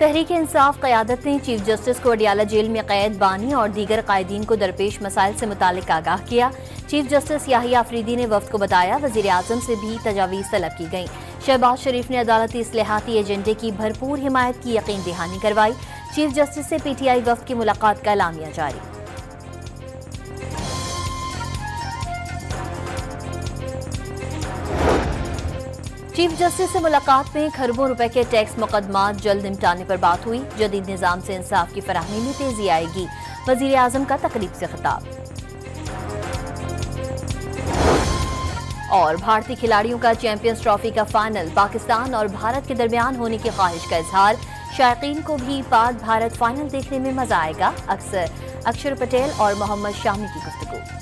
तहरीक इंसाफ क़यादत ने chief justice को Adiala jail में कैद बानी और दीगर कायदीन को दरपेश मसाइल से मुतालिक आगाह किया। चीफ जस्टिस याहिया अफरीदी ने वफ्द को बताया वज़ीर आज़म से भी तजावीज़ तलब की गई। शहबाज शरीफ ने अदालती इस्लाहाती एजेंडे की भरपूर हिमायत की यकीन दहानी करवाई। चीफ जस्टिस से PTI वफ्द की मुलाकात का एलामिया जारी। चीफ जस्टिस से मुलाकात में खरबों रुपए के टैक्स मुकदमात जल्द निपटाने पर बात हुई। जदीद निज़ाम से इंसाफ की फराहमी में तेजी आएगी। वज़ीर आज़म का तकरीब से खिताब। और भारतीय खिलाड़ियों का चैंपियंस ट्रॉफी का फाइनल पाकिस्तान और भारत के दरमियान होने की ख्वाहिश का इजहार। शायकीन को भी पाक भारत फाइनल देखने में मजा आएगा। अक्षर पटेल और मोहम्मद शामी की गुफ्तगू।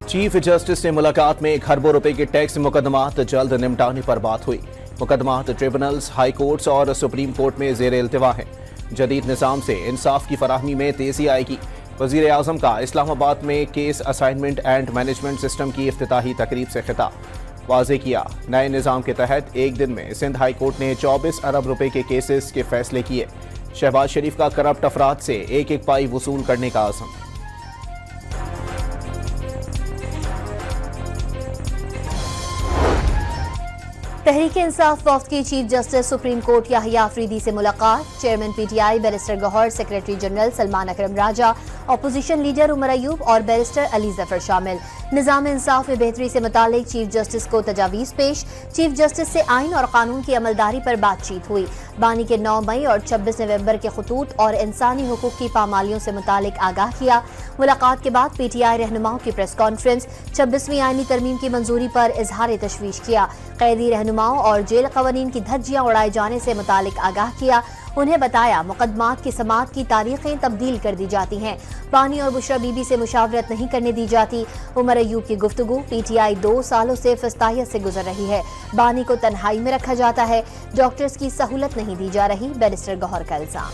चीफ जस्टिस से मुलाकात में खरबों रुपए के टैक्स मुकदमात जल्द निपटाने पर बात हुई। मुकदमात ट्रिब्यूनल्स, हाई कोर्ट्स और सुप्रीम कोर्ट में ज़ेर इल्तिवा है। जदीद निज़ाम से इंसाफ की फराहमी में तेजी आएगी। वज़ीर आज़म का इस्लामाबाद में case assignment and management system की इफ्तिताही तकरीब से खिताब। वाज़े किया, नए निज़ाम के तहत एक दिन में सिंध हाई कोर्ट ने 24 अरब रुपए के केसेस के फैसले किए। शहबाज शरीफ का करप्ट अफराद से एक एक पाई वसूल करने का आज़म। तहरीक इंसाफ वफ्द की chief justice supreme court Yahya Afridi से मुलाकात। Chairman PTI barrister Gohar, secretary general Salman Akram Raja, opposition leader Umar Ayub और बैरिस्टर अली जफर शामिल। निज़ाम इंसाफ में बेहतरी से मुतालिक चीफ जस्टिस को तजावीज़ पेश। चीफ जस्टिस से आइन और कानून की अमलदारी पर बातचीत हुई। बानी के 9 मई और 26 नवंबर के खतूत और इंसानी हुकूक की पामालियों से मुतालिक आगाह किया। मुलाकात के बाद PTI रहनुमाओं की प्रेस कॉन्फ्रेंस। 26वीं आईनी तरमीम की मंजूरी पर इजहार तशवीश किया। कैदी रहनुमाओं और जेल कवानीन की धज्जियां उड़ाए जाने से मुतालिक आगाह किया। उन्हें बताया मुकदमात की समात की तारीखें तब्दील कर दी जाती हैं। बानी और बुशरा बीबी से मुशावरत नहीं करने दी जाती। उमर अयूब की गुफ्तगू। PTI 2 सालों से फस्ताहियत से गुजर रही है। बानी को तन्हाई में रखा जाता है। डॉक्टर्स की सहूलत नहीं दी जा रही। बैरिस्टर गौहर का इल्जाम।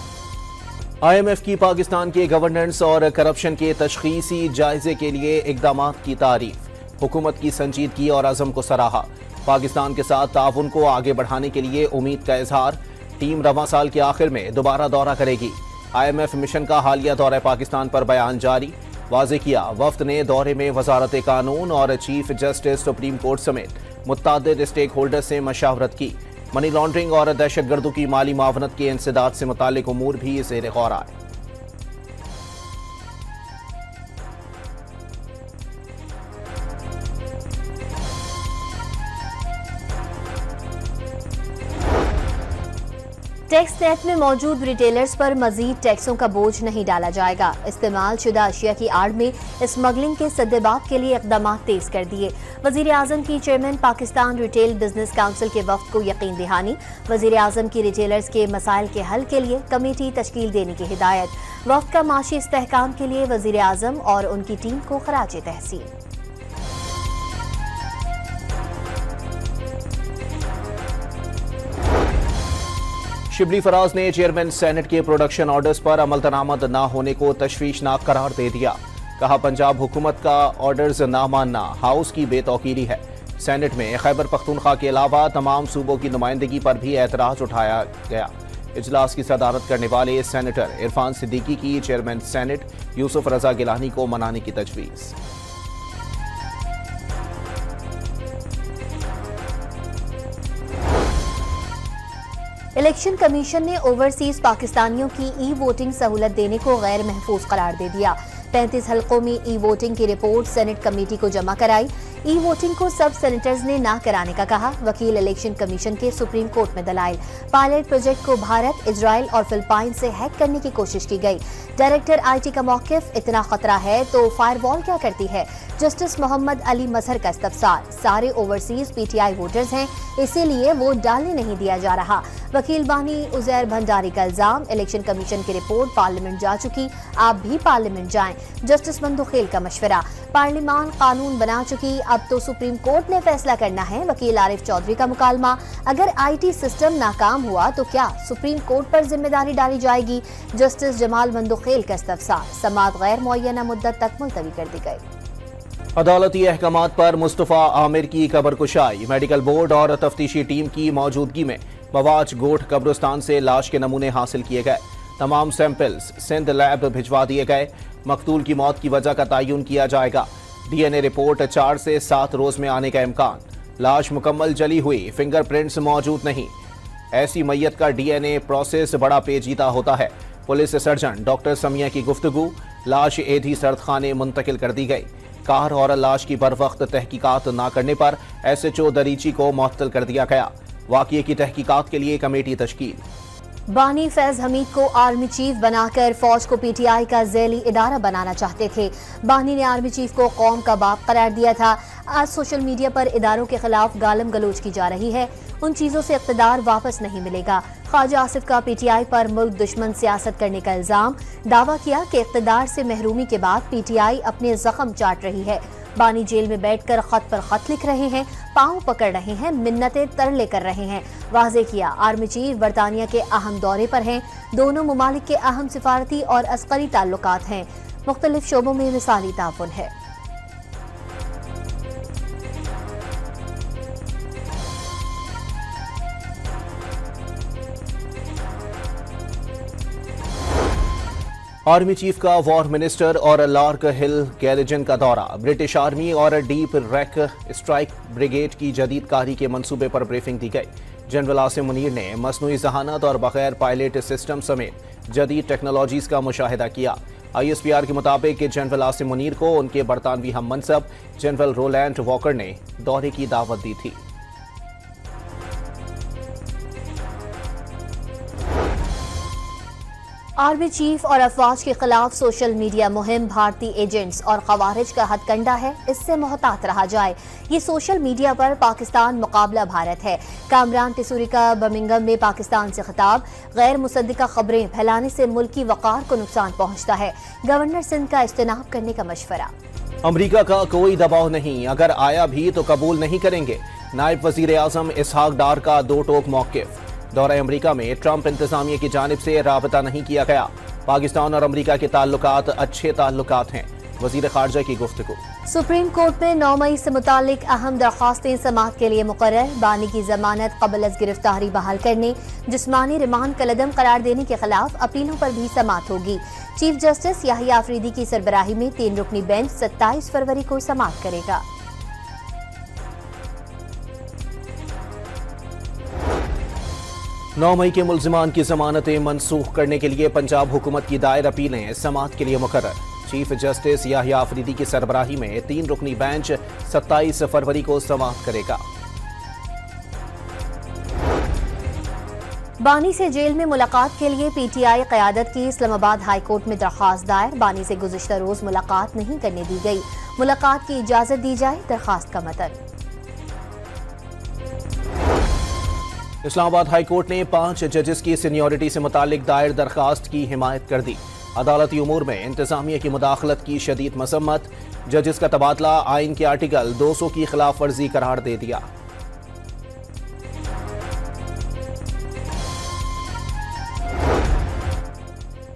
IMF की पाकिस्तान के गवर्नेंस और करप्शन के तशखीसी जायजे के लिए इक़दामात की तारीफ। हुकूमत की संजीदगी और अज़म को सराहा। पाकिस्तान के साथ ताउन को आगे बढ़ाने के लिए उम्मीद का इजहार। टीम रवां साल के आखिर में दोबारा दौरा करेगी। IMF मिशन का हालिया दौरा पाकिस्तान पर बयान जारी। वाज़े किया, वफ्द ने दौरे में वजारत कानून और चीफ जस्टिस सुप्रीम कोर्ट समेत मुत्तादिद स्टेक होल्डर से मशावरत की। मनी लॉन्ड्रिंग और दहशतगर्दों की माली मावनत के इंसदाद से मुतालिक उमूर भी ज़ेर गौर आए। टैक्स नेट में मौजूद रिटेलर्स पर मजीद टैक्सों का बोझ नहीं डाला जाएगा। इस्तेमाल शुदा अशिया की आड़ में स्मगलिंग के सद्देबाब के लिए इक़दाम तेज कर दिए। वज़ीर आज़म की chairman Pakistan retail business council के वफ्द को यकीन दहानी। वज़ीर आज़म की रिटेलर्स के मसाइल के हल के लिए कमेटी तश्कील देने की हिदायत। वफ्द का माशी इस्तेहकाम के लिए वज़ीर आज़म और उनकी टीम को खराज तहसीन। शिबली फराज ने चेयरमैन सेनेट के प्रोडक्शन ऑर्डर्स पर अमल दरामद न होने को तशवीशनाक करार दे दिया। कहा, पंजाब हुकूमत का ऑर्डर्स ना मानना हाउस की बेतौकीरी है। सेनेट में खैबर पख्तूनख्वा के अलावा तमाम सूबों की नुमाइंदगी पर भी एतराज उठाया गया। इजलास की सदारत करने वाले सेनेटर इरफान सिद्दीकी की चेयरमैन सेनेट यूसुफ रजा गिलानी को मनाने की तजवीज़। इलेक्शन कमीशन ने ओवरसीज पाकिस्तानियों की ई-वोटिंग सहूलत देने को गैर महफूज करार दे दिया। 35 हलकों में ई-वोटिंग की रिपोर्ट सेनेट कमेटी को जमा कराई। ई-वोटिंग को सब सेनेटर्स ने ना कराने का कहा। वकील इलेक्शन कमीशन के सुप्रीम कोर्ट में दलाइल। पायलट प्रोजेक्ट को भारत, इजराइल और फिलिपाइन से हैक करने की कोशिश की गई। डायरेक्टर IT का मौकिफ, इतना खतरा है तो फायरवॉल क्या करती है। जस्टिस मोहम्मद अली मजहर का इस्तफसार, सारे ओवरसीज PTI वोटर्स हैं, इसीलिए वोट डालने नहीं दिया जा रहा। वकील बानी उजैर भंडारी का इल्जाम, इलेक्शन कमीशन की रिपोर्ट पार्लियामेंट जा चुकी, आप भी पार्लियामेंट जाएं। जस्टिस मंदुखेल का मशवरा, पार्लियामान कानून बना चुकी, अब तो सुप्रीम कोर्ट ने फैसला करना है। वकील आरिफ चौधरी का मुकालमा, अगर IT सिस्टम नाकाम हुआ तो क्या सुप्रीम कोर्ट पर जिम्मेदारी डाली जाएगी। जस्टिस जमाल मंदुखेल का इस्तफसार, समाअत गैर मुअय्यना मुद्दत तक मुलतवी कर दी गई। अदालती अहकामात पर मुस्तफा आमिर की कबर कुशाई। मेडिकल बोर्ड और तफ्तीशी टीम की मौजूदगी में मवाज गोठ कब्रिस्तान से लाश के नमूने हासिल किए गए। तमाम सैंपल्स सिंध लैब भिजवा दिए गए। मकतूल की मौत की वजह का तयन किया जाएगा। डीएनए रिपोर्ट 4 से 7 रोज में आने का इम्कान। लाश मुकम्मल जली हुई, फिंगरप्रिंट्स मौजूद नहीं। ऐसी मैयत का डीएनए प्रोसेस बड़ा पेचीदा होता है। पुलिस सर्जन डॉक्टर समिया की गुफ्तगू। लाश एधी सर्दखाने मुंतकिल कर दी गई। कार और लाश की बरवक्त तहकीकात न करने पर SHO दरीची को मुअत्तल कर दिया गया। वाक़ये की तहकीकात के लिए कमेटी तश्कील। बानी फैज हमीद को आर्मी चीफ बनाकर फौज को PTI का ज़ैली इदारा बनाना चाहते थे। बानी ने आर्मी चीफ को कौम का बाप करार दिया था। आज सोशल मीडिया पर इदारों के खिलाफ गालम गलोच की जा रही है। उन चीज़ों से इक़्तिदार वापस नहीं मिलेगा। ख्वाजा आसिफ का PTI पर मुल्क दुश्मन सियासत करने का इल्ज़ाम। दावा किया कि इक़्तिदार से महरूमी के बाद PTI अपने जख्म चाट रही है। बानी जेल में बैठकर खत पर खत लिख रहे हैं, पांव पकड़ रहे हैं, मिन्नतें तरले कर रहे हैं। वाज़े किया आर्मी चीफ बरतानिया के अहम दौरे पर हैं। दोनों ममालिक के अहम सिफारती और अस्करी ताल्लुकात हैं। मुख्तलिफ शोबों में मिसाली ताउन है। आर्मी चीफ का वॉर मिनिस्टर और लार्क हिल गैरिजन का दौरा। ब्रिटिश आर्मी और डीप रैक स्ट्राइक ब्रिगेड की जदीद कारी के मंसूबे पर ब्रीफिंग दी गई। जनरल आसिम मुनीर ने मसनूई जहानत और बगैर पायलट सिस्टम समेत जदीद टेक्नोलॉजीज का मुशाहिदा किया। ISPR के मुताबिक जनरल आसिम मुनीर को उनके बरतानवी हम मनसब जनरल रोलैंड वॉकर ने दौरे की दावत दी थी। आर्मी चीफ और अफवाज के खिलाफ सोशल मीडिया मुहिम भारतीय एजेंट्स और खवारिज का हथकंडा है। इससे मोहतात रहा जाए। ये सोशल मीडिया पर पाकिस्तान मुकाबला भारत है। कामरान टिसूरी का बर्मिंघम में पाकिस्तान से खिताब। गैर मुसद्दिका खबरें फैलाने से मुल्की वक़ार को नुकसान पहुंचता है। गवर्नर सिंध का इज्तनाब करने का मशवरा। अमरीका का कोई दबाव नहीं, अगर आया भी तो कबूल नहीं करेंगे। नायब वजीर आजम इसहाक डार का दो टोक मौक़िफ़। दौरा अमरीका में ट्रंप इंतजामिया की जानिब से राबता नहीं किया गया। पाकिस्तान और अमरीका के ताल्लुकात अच्छे ताल्लुकात हैं। वजीर खारजा की गुफ्तगू। सुप्रीम कोर्ट में 9 मई से मुतालिक अहम दरख्वास्तें समाअत के लिए मुकर्रर। बानी की जमानत कबल अज़ गिरफ्तारी बहाल करने, जिस्मानी रिमांड कलदम करार देने के खिलाफ अपीलों पर भी समाअत होगी। चीफ जस्टिस याहिया अफरीदी की सरबराही में 3 रुकनी बेंच 27 फरवरी को समाअत करेगा। 9 मई के मुल्जिमान की जमानतें मनसूख करने के लिए पंजाब हुकूमत की दायर अपीलें समाअत के लिए मुकर्रर। चीफ जस्टिस याहिया अफरीदी की सरबराही में 3 रुकनी बेंच 27 फरवरी को समाअत करेगा। बानी से जेल में मुलाकात के लिए PTI क़यादत की इस्लामाबाद हाई कोर्ट में दरख्वास्त दायर। बानी से गुज़िश्ता रोज मुलाकात नहीं करने दी गई। मुलाकात की इजाजत दी जाए, दरख्वास्त का मतन। इस्लामाबाद हाई कोर्ट ने 5 जजेस की सीनियरिटी से मुतालिक दायर दरखास्त की हिमायत कर दी। अदालती उमूर में इंतजामिया की मुदाखलत की शदीद मसम्मत। जजेस का तबादला आइन के आर्टिकल 200 की खिलाफ वर्जी करार दे दिया।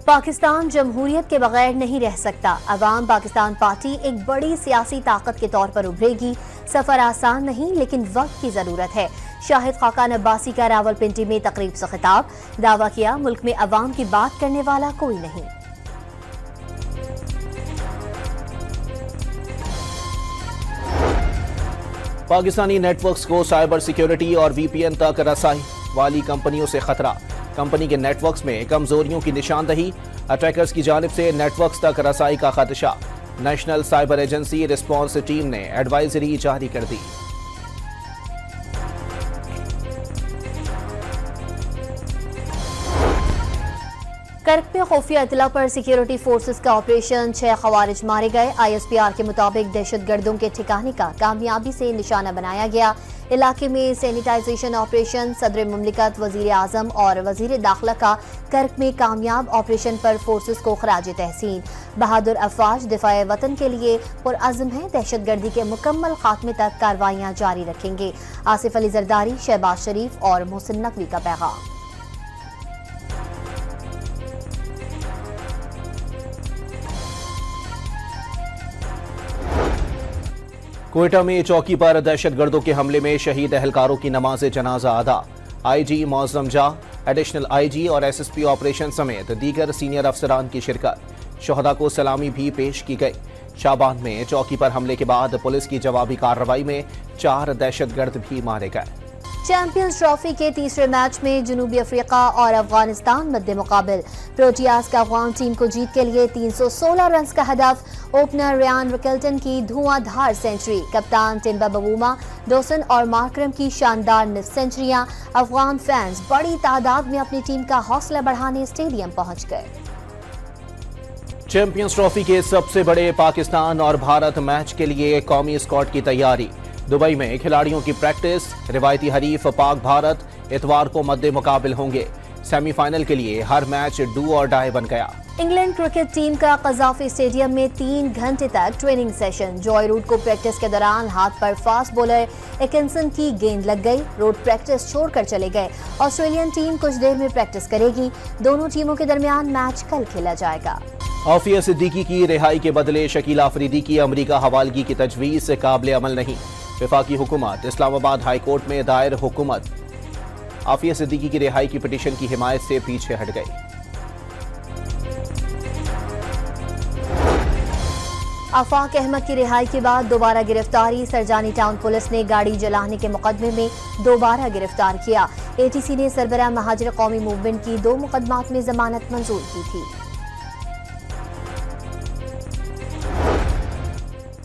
पाकिस्तान जमहूरियत के बगैर नहीं रह सकता। अवाम पाकिस्तान पार्टी एक बड़ी सियासी ताकत के तौर पर उभरेगी। सफर आसान नहीं, लेकिन वक्त की जरूरत है। शाहिद खाकान अब्बासी का रावलपिंडी में तकरीब से खिताब। दावा किया मुल्क में अवाम की बात करने वाला कोई नहीं। पाकिस्तानी नेटवर्क्स को साइबर सिक्योरिटी और VPN तक रसाई वाली कंपनियों से खतरा। कंपनी के नेटवर्क्स में कमजोरियों की निशानदही। अटैकर्स की जानिब से नेटवर्क्स तक रसाई का खदशा। National cyber agency response team ने एडवाइजरी जारी कर दी। कर्क में खुफिया इतला पर सिक्योरिटी फोर्सेस का ऑपरेशन, 6 खवारिज मारे गए। ISPR के मुताबिक दहशतगर्दों के ठिकाने का कामयाबी से निशाना बनाया गया। इलाके में सैनिटाइजेशन ऑपरेशन। सदर मुमलिकत, वजीर आजम और वजीर दाखिला का कर्क में कामयाब ऑपरेशन पर फोर्सेस को खराज तहसीन। बहादुर अफवाज दिफाए वतन के लिए पुरअज़्म है। दहशतगर्दी के मुकम्मल खात्मे तक कार्रवाइयाँ जारी रखेंगे। आसिफ अली जरदारी, शहबाज शरीफ और मोहसिन नकवी का पैगाम। क्वेटा में चौकी पर दहशतगर्दों के हमले में शहीद अहलकारों की नमाज जनाजा अदा। IG मौज़म जा, एडिशनल IG और SSP ऑपरेशन समेत दीगर सीनियर अफसरान की शिरकत। शोहदा को सलामी भी पेश की गई। शाबान में चौकी पर हमले के बाद पुलिस की जवाबी कार्रवाई में 4 दहशतगर्द भी मारे गए। चैंपियंस ट्रॉफी के तीसरे मैच में जनूबी अफ्रीका और अफगानिस्तान मध्य मुकाबिल। प्रोटियाज का अफगान टीम को जीत के लिए 316 रन का हदफ। ओपनर रियान रिकल्टन की धुआंधार सेंचुरी, कप्तान टिम्बा बवूमा, डोसन और मार्करम की शानदार निफ सेंचुरियां। अफगान फैंस बड़ी तादाद में अपनी टीम का हौसला बढ़ाने स्टेडियम पहुंच गए। चैंपियंस ट्रॉफी के सबसे बड़े पाकिस्तान और भारत मैच के लिए कौमी स्क्वाड की तैयारी। दुबई में खिलाड़ियों की प्रैक्टिस। रिवायती हरीफ पाक भारत इतवार को मद्दे मुकाबिल होंगे। सेमीफाइनल के लिए हर मैच डू और डाई बन गया। इंग्लैंड क्रिकेट टीम का कज़ाफी स्टेडियम में 3 घंटे तक ट्रेनिंग सेशन। जॉय रूट को प्रैक्टिस के दौरान हाथ पर फास्ट बॉलर एकिंसन की गेंद लग गई। रूट प्रैक्टिस छोड़कर चले गए। ऑस्ट्रेलियन टीम कुछ देर में प्रैक्टिस करेगी। दोनों टीमों के दरमियान मैच कल खेला जाएगा। आफिया सिद्दीकी की रिहाई के बदले शकीला अफरीदी की अमरीका हवालगी की तजवीज़ काबिल अमल नहीं। वफाकी हुकूमत इस्लामाबाद हाई कोर्ट में दायर हुकूमत आफिया सिद्दीकी की रिहाई की पिटीशन की हिमायत से पीछे हट गई। आफाक अहमद की रिहाई के बाद दोबारा गिरफ्तारी। सरजानी टाउन पुलिस ने गाड़ी जलाने के मुकदमे में दोबारा गिरफ्तार किया। ATC ने सरबराह महाजिर कौमी मूवमेंट की 2 मुकदमात में जमानत मंजूर की थी।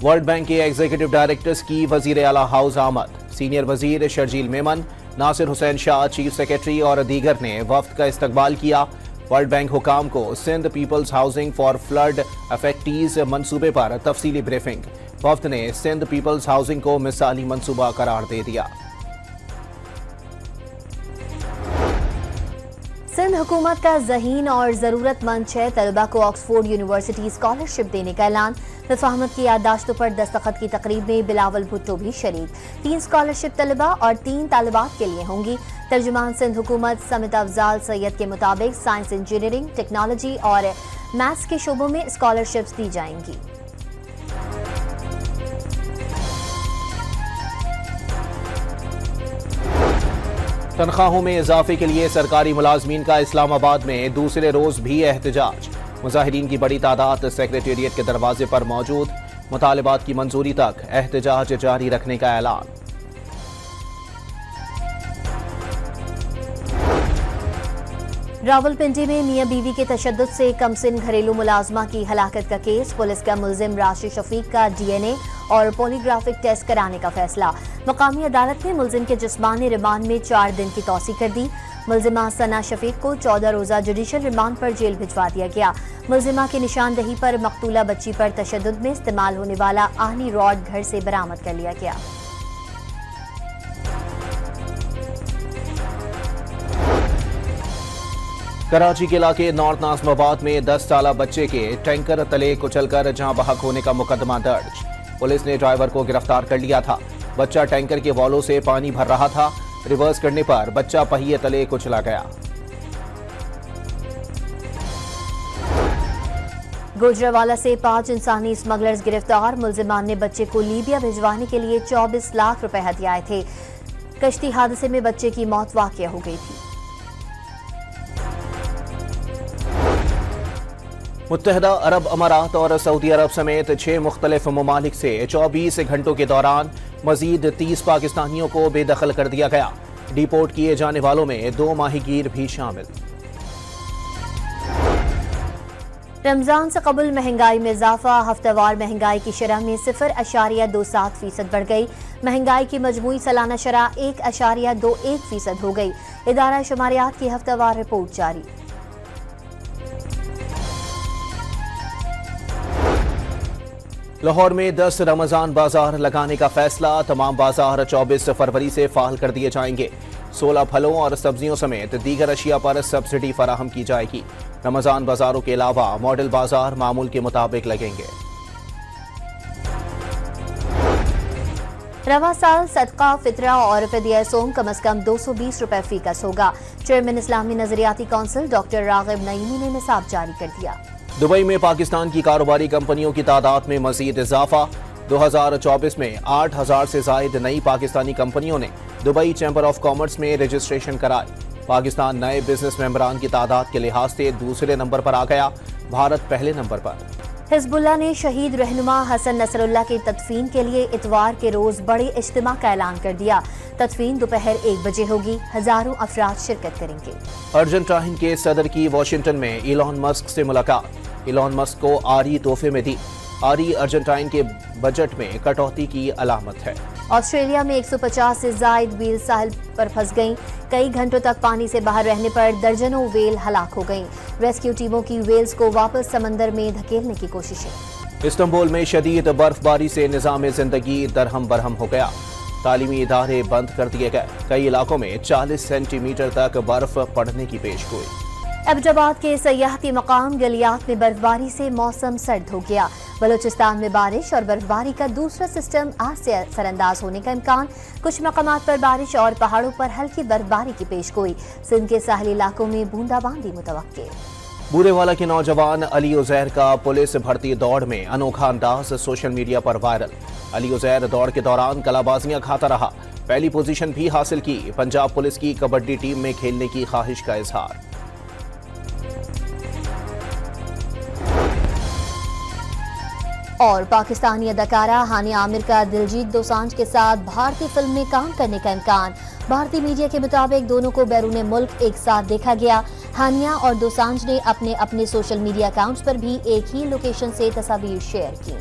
वर्ल्ड बैंक के एग्जीक्यूटिव डायरेक्टर्स की वजीर आला हाउस आमद। सीनियर वजीर शर्जील मेमन, नासिर हुसैन शाह चीफ सेक्रेटरी और दीगर ने वफ्द का इस्तकबाल किया। वर्ल्ड बैंक हुकाम को Sindh Peoples Housing for Flood Affectees मंसूबे पर तफसीली ब्रीफिंग। वफ्द ने सिंध पीपल्स हाउसिंग को मिसाली मंसूबा करार दे दिया। सिंध हुकूमत का ज़हीन और ज़रूरतमंद 6 तलबा को ऑक्सफोर्ड यूनिवर्सिटी स्कॉलरशिप देने का ऐलान। वफाहमत की याददाश्तों पर दस्तखत की तकरीब में बिलावल भुट्टो भी शरीक। 3 स्कॉलरशिप तलबा और 3 तालिबात के लिए होंगी। तर्जुमान सिंध हुकूमत समित अफजाल सैयद के मुताबिक साइंस, इंजीनियरिंग, टेक्नोलॉजी और मैथ्स के शोबों में स्कॉलरशिप्स दी जाएंगी। तनख्वाहों में इजाफे के लिए सरकारी मुलाजमीन का इस्लामाबाद में दूसरे रोज भी एहतजाज। मुजाहिरीन की बड़ी तादाद सेक्रेटेरिएट के दरवाजे पर मौजूद। मुतालिबात की मंजूरी तक एहतजाज जारी रखने का ऐलान। रावलपिंडी में मियां बीवी के तशद्दुद से कमसिन घरेलू मुलाजमा की हलाकत का केस। पुलिस का मुल्जिम राशिद शफीक का DNA और पॉलीग्राफिक टेस्ट कराने का फैसला। मकामी अदालत ने मुल्जिम के जिस्मानी रिमांड में 4 दिन की तौसी कर दी। मुल्जिमा सना शफीक को 14 रोजा जुडिशल रिमांड पर जेल भिजवा दिया गया। मुल्जिमा की निशानदही पर मकतूला बच्ची पर तशद्दुद में इस्तेमाल होने वाला आहनी रॉड घर से बरामद कर लिया गया। कराची के इलाके नॉर्थ नाज़िमाबाद में 10 साला बच्चे के टैंकर तले कुचलकर जहां बहक होने का मुकदमा दर्ज। पुलिस ने ड्राइवर को गिरफ्तार कर लिया था। बच्चा टैंकर के वॉलों से पानी भर रहा था। रिवर्स करने पर बच्चा पहिए तले कुचला गया। गुजरावाला से 5 इंसानी स्मगलर्स गिरफ्तार। मुल्जिमान ने बच्चे को लीबिया भिजवाने के लिए 24 लाख रुपए हथियाए थे। कश्ती हादसे में बच्चे की मौत वाक़या हो गई थी। मुत्तहदा अरब अमारात और सऊदी अरब समेत 6 मुख्तलिफ ममालिक से 24 घंटों के दौरान मजीद 30 पाकिस्तानियों को बेदखल कर दिया गया। डिपोर्ट किए जाने वालों में 2 माहीगीर भी शामिल। रमजान से कबल महंगाई में इजाफा। हफ्तावार महंगाई की शरह में 0.27% बढ़ गई। महंगाई की मजमूई सालाना शरह 1.21% हो गई। इदारा शुमारियात की हफ्तावार रिपोर्ट जारी। लाहौर में 10 रमजान बाजार लगाने का फैसला। तमाम बाजार 24 फरवरी से फाल कर दिए जाएंगे। 16 फलों और सब्जियों समेत दीगर अशिया पर सब्सिडी फराहम की जाएगी। रमजान बाजारों के अलावा मॉडल बाजार मामूल के मुताबिक लगेंगे। रवा साल सदका, फितरा और फिदिया सोम कम अज कम 220 रुपए फी कस होगा। चेयरमैन इस्लामी नजरियाती काउंसिल डॉक्टर रागिब नईमी ने निसाब जारी कर दिया। दुबई में पाकिस्तान की कारोबारी कंपनियों की तादाद में मजीद इजाफा। 2024 में 8000 से जायद नई पाकिस्तानी कंपनियों ने दुबई चैंबर ऑफ कॉमर्स में रजिस्ट्रेशन कराई। पाकिस्तान नए बिजनेस मेंबरान की तादाद के लिहाज से दूसरे नंबर पर आ गया, भारत पहले नंबर पर। हिजबुल्लाह ने शहीद रहनुमा हसन नसरुल्लाह की तदफीन के लिए इतवार के रोज बड़े इज्तिमा का ऐलान कर दिया। तदफीन दोपहर 1 बजे होगी, हजारों अफराद शिरकत करेंगे। अर्जेंटाइन के सदर की वाशिंगटन में इलॉन मस्क से मुलाकात। इलॉन मस्क को आरी तोहफे में दी। आरी अर्जेंटाइन के बजट में कटौती की अलामत है। ऑस्ट्रेलिया में 150 से ज्यादा व्हेल साहिल पर फंस गईं। कई घंटों तक पानी से बाहर रहने पर दर्जनों व्हेल हलाक हो गईं। रेस्क्यू टीमों की व्हेल्स को वापस समंदर में धकेलने की कोशिशें। इस्तांबुल में शदीद बर्फबारी से निज़ाम जिंदगी दरहम बरहम हो गया। तालीमी इदारे बंद कर दिए गए। कई इलाकों में 40 सेंटीमीटर तक बर्फ पड़ने की पेशगोई। एबटाबाद के सयाहती मकाम गलियात में बर्फबारी से मौसम सर्द हो गया। बलूचिस्तान में बारिश और बर्फबारी का दूसरा सिस्टम आज से असरअंदाज होने का इम्कान। कुछ मकामात पर बारिश और पहाड़ों पर हल्की बर्फबारी की पेशगोई। सिंध के साहली इलाकों में बूंदाबांदी मुतवक्के। बूरेवाला के नौजवान अली उजैर का पुलिस भर्ती दौड़ में अनोखा अंदाज सोशल मीडिया पर वायरल। अली उजैर दौड़ के दौरान कलाबाजियां खाता रहा, पहली पोजीशन भी हासिल की। पंजाब पुलिस की कबड्डी टीम में खेलने की ख्वाहिश का इजहार। और पाकिस्तानी अदाकारा हानिया आमिर का दिलजीत दोसांझ के साथ भारतीय फिल्म में काम करने का इम्कान। भारतीय मीडिया के मुताबिक दोनों को बैरून मुल्क एक साथ देखा गया। हानिया और दोसांझ ने अपने सोशल मीडिया अकाउंट्स पर भी एक ही लोकेशन से तस्वीर शेयर की।